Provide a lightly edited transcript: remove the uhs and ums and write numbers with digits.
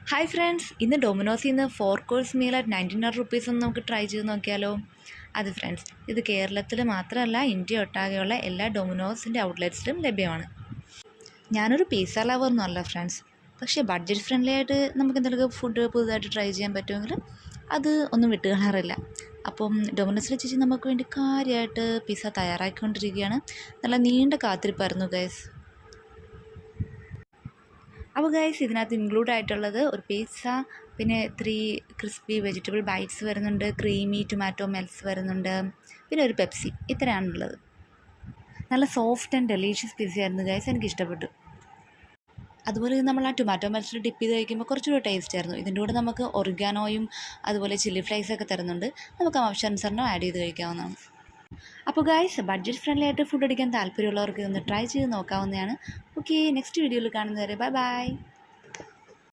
Hi friends, ഇന്ന് ഡൊമിനോസിൽ നിന്ന് 4 course meal at 99 rupees ഒന്ന് നമുക്ക് ട്രൈ ചെയ്ത് നോക്കിയാലോ. അത് ഫ്രണ്ട്സ്, ഇത് കേരളത്തിൽ മാത്രമല്ല ഇന്ത്യ ഒട്ടാകെയുള്ള എല്ലാ ഡൊമിനോസിൻ്റെ ഔട്ട്ലെറ്റ്സിലും ലഭ്യമാണ്. ഞാനൊരു പിസ്സ ലവറൊന്നും അല്ല ഫ്രണ്ട്സ്, പക്ഷേ ബഡ്ജറ്റ് ഫ്രണ്ട്ലി ആയിട്ട് നമുക്ക് എന്തെങ്കിലും ഫുഡ് പുതുതായിട്ട് ട്രൈ ചെയ്യാൻ പറ്റുമെങ്കിൽ അത് ഒന്നും വിട്ടുകളാറില്ല. അപ്പം ഡൊമിനോസിലെ ചേച്ചി നമുക്ക് വേണ്ടി കാര്യമായിട്ട് പിസ്സ തയ്യാറാക്കിക്കൊണ്ടിരിക്കുകയാണ്. നല്ല നീണ്ട കാത്തിരിപ്പായിരുന്നു ഗൈസ്. അപ്പോൾ ഗൈസ്, ഇതിനകത്ത് ഇൻക്ലൂഡ് ആയിട്ടുള്ളത് ഒരു പിസ്സ, പിന്നെ 3 ക്രിസ്പി വെജിറ്റബിൾ ബൈറ്റ്സ് വരുന്നുണ്ട്, ക്രീമി ടൊമാറ്റോ മെൽസ് വരുന്നുണ്ട്, പിന്നെ ഒരു പെപ്സി. ഇത്രയാണുള്ളത്. നല്ല സോഫ്റ്റ് ആൻഡ് ഡെലീഷ്യസ് പിസ്സ ആയിരുന്നു ഗൈസ്, എനിക്ക് ഇഷ്ടപ്പെട്ടു. അതുപോലെ നമ്മൾ ആ ടൊമാറ്റോ മെൽസിൽ ഡിപ്പ് ചെയ്ത് കഴിക്കുമ്പോൾ കുറച്ചുകൂടി ടേസ്റ്റ് ആയിരുന്നു. ഇതിൻ്റെ കൂടെ നമുക്ക് ഒറിഗാനോയും അതുപോലെ ചില്ലി ഫ്ലേക്സൊക്കെ തരുന്നുണ്ട്. നമുക്ക് ആവശ്യാനുസരണം ആഡ് ചെയ്ത് കഴിക്കാവുന്നതാണ്. അപ്പോൾ ഗൈസ്, ബഡ്ജറ്റ് ഫ്രണ്ട്ലി ആയിട്ട് ഫുഡ് അടിക്കാൻ താല്പര്യമുള്ളവർക്ക് ഇതൊന്ന് ട്രൈ ചെയ്ത് നോക്കാവുന്നതാണ്. ഓക്കെ, നെക്സ്റ്റ് വീഡിയോയിൽ കാണുന്നവരെ ബൈ ബൈ.